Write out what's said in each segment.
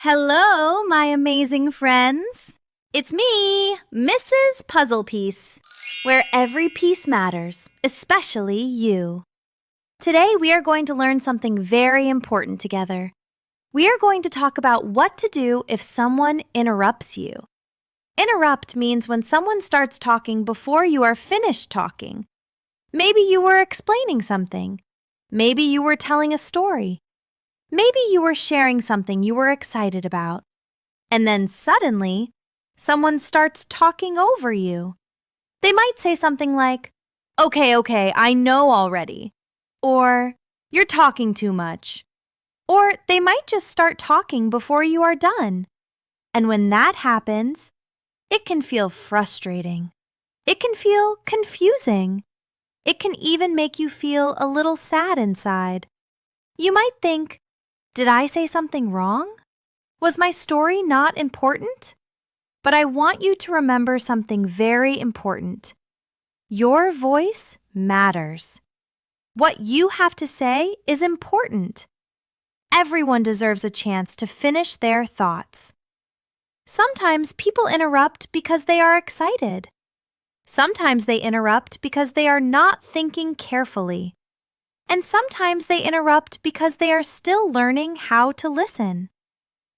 Hello, my amazing friends. It's me, Mrs. Puzzle Piece, where every piece matters, especially you. Today, we are going to learn something very important together. We are going to talk about what to do if someone interrupts you. Interrupt means when someone starts talking before you are finished talking. Maybe you were explaining something. Maybe you were telling a story. Maybe you were sharing something you were excited about, and then suddenly, someone starts talking over you. They might say something like, okay, I know already, or you're talking too much, or they might just start talking before you are done. And when that happens, it can feel frustrating. It can feel confusing. It can even make you feel a little sad inside. You might think, did I say something wrong? Was my story not important? But I want you to remember something very important. Your voice matters. What you have to say is important. Everyone deserves a chance to finish their thoughts. Sometimes people interrupt because they are excited. Sometimes they interrupt because they are not thinking carefully. And sometimes they interrupt because they are still learning how to listen.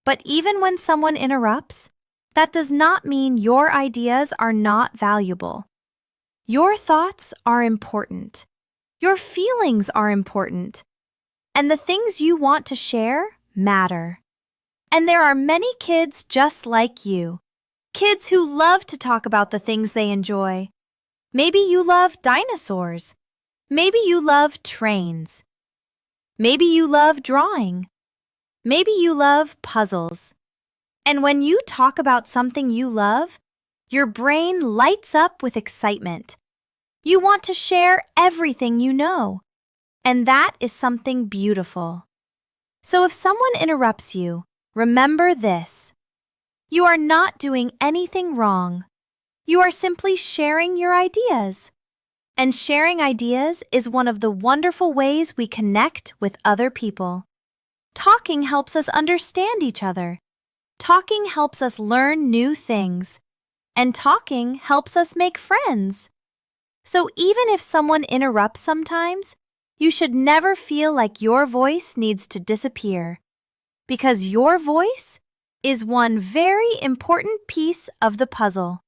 But even when someone interrupts, that does not mean your ideas are not valuable. Your thoughts are important. Your feelings are important. And the things you want to share matter. And there are many kids just like you. Kids who love to talk about the things they enjoy. Maybe you love dinosaurs. Maybe you love trains. Maybe you love drawing. Maybe you love puzzles. And when you talk about something you love, your brain lights up with excitement. You want to share everything you know. And that is something beautiful. So if someone interrupts you, remember this. You are not doing anything wrong. You are simply sharing your ideas. And sharing ideas is one of the wonderful ways we connect with other people. Talking helps us understand each other. Talking helps us learn new things. And talking helps us make friends. So even if someone interrupts sometimes, you should never feel like your voice needs to disappear. Because your voice is one very important piece of the puzzle.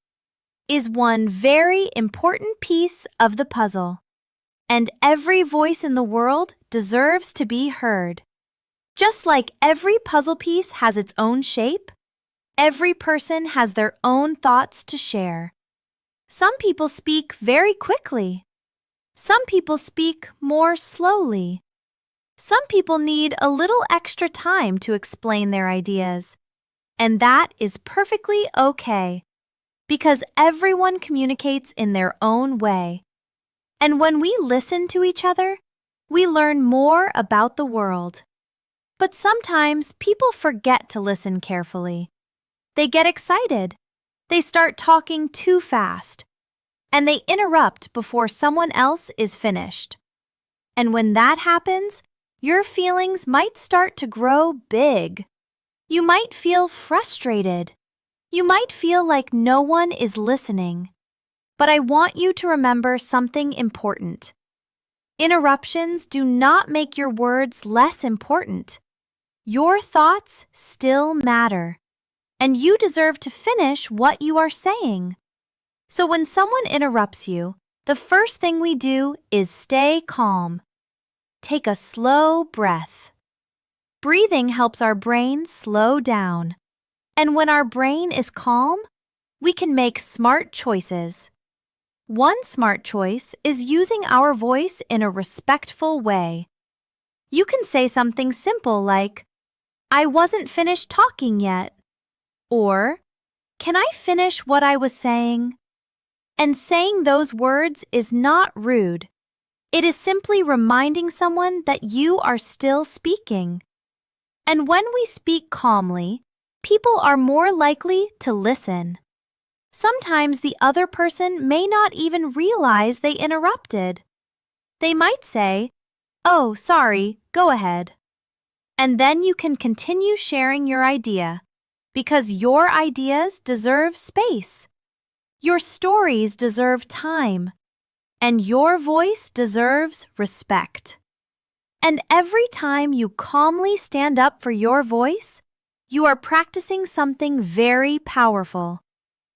And every voice in the world deserves to be heard. Just like every puzzle piece has its own shape, every person has their own thoughts to share. Some people speak very quickly. Some people speak more slowly. Some people need a little extra time to explain their ideas. And that is perfectly okay. Because everyone communicates in their own way. And when we listen to each other, we learn more about the world. But sometimes people forget to listen carefully. They get excited. They start talking too fast. And they interrupt before someone else is finished. And when that happens, your feelings might start to grow big. You might feel frustrated. You might feel like no one is listening. But I want you to remember something important. Interruptions do not make your words less important. Your thoughts still matter, and you deserve to finish what you are saying. So when someone interrupts you, the first thing we do is stay calm. Take a slow breath. Breathing helps our brain slow down. And when our brain is calm, we can make smart choices. One smart choice is using our voice in a respectful way. You can say something simple like, I wasn't finished talking yet. Or, can I finish what I was saying? And saying those words is not rude. It is simply reminding someone that you are still speaking. And when we speak calmly, people are more likely to listen. Sometimes the other person may not even realize they interrupted. They might say, "Oh, sorry, go ahead." And then you can continue sharing your idea, because your ideas deserve space. Your stories deserve time, and your voice deserves respect. And every time you calmly stand up for your voice, you are practicing something very powerful.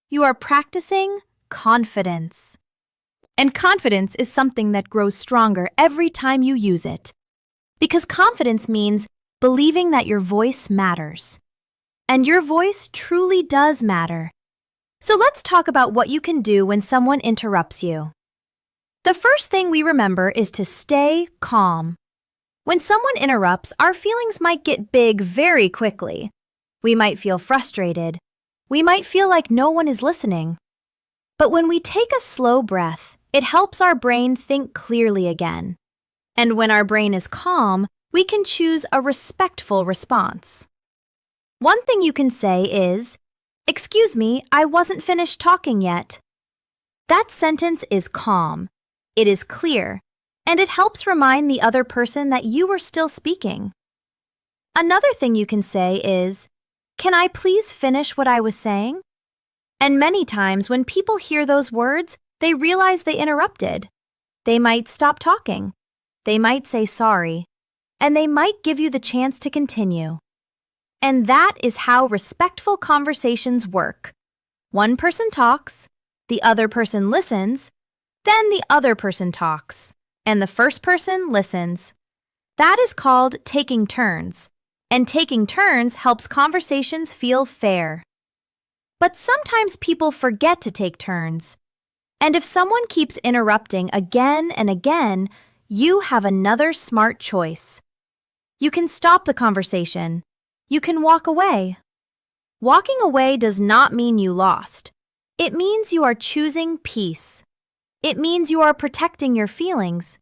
You are practicing confidence. And confidence is something that grows stronger every time you use it. Because confidence means believing that your voice matters. And your voice truly does matter. So let's talk about what you can do when someone interrupts you. The first thing we remember is to stay calm. When someone interrupts, our feelings might get big very quickly. We might feel frustrated. We might feel like no one is listening. But when we take a slow breath, it helps our brain think clearly again. And when our brain is calm, we can choose a respectful response. One thing you can say is, "Excuse me, I wasn't finished talking yet." That sentence is calm. It is clear, and it helps remind the other person that you are still speaking. Another thing you can say is, "Can I please finish what I was saying?" And many times when people hear those words, they realize they interrupted. They might stop talking. They might say sorry. And they might give you the chance to continue. And that is how respectful conversations work. One person talks, the other person listens, then the other person talks, and the first person listens. That is called taking turns. And taking turns helps conversations feel fair. But sometimes people forget to take turns. And if someone keeps interrupting again and again, you have another smart choice. You can stop the conversation. You can walk away. Walking away does not mean you lost. It means you are choosing peace. It means you are protecting your feelings.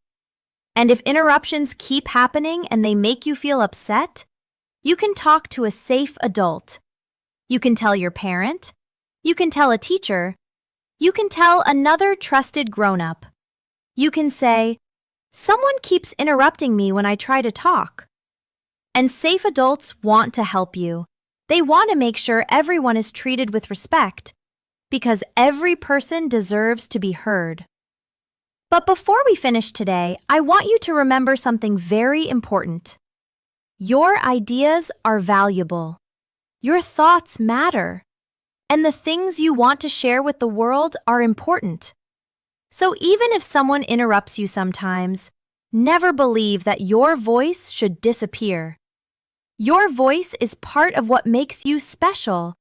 And if interruptions keep happening and they make you feel upset, you can talk to a safe adult. You can tell your parent. You can tell a teacher. You can tell another trusted grown-up. You can say, "Someone keeps interrupting me when I try to talk." And safe adults want to help you. They want to make sure everyone is treated with respect, because every person deserves to be heard. But before we finish today, I want you to remember something very important. Your ideas are valuable. Your thoughts matter. And the things you want to share with the world are important. So even if someone interrupts you sometimes, never believe that your voice should disappear. Your voice is part of what makes you special,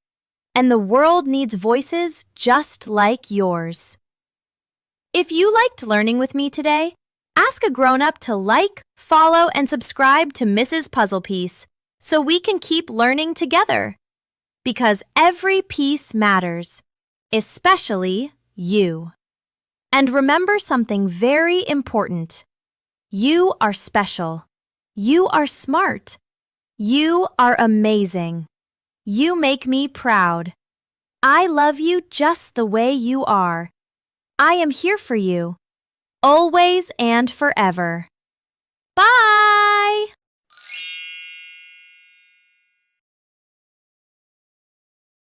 and the world needs voices just like yours. If you liked learning with me today, ask a grown-up to like, follow, and subscribe to Mrs. Puzzle Piece so we can keep learning together. Because every piece matters, especially you. And remember something very important. You are special. You are smart. You are amazing. You make me proud. I love you just the way you are. I am here for you, always and forever. Bye!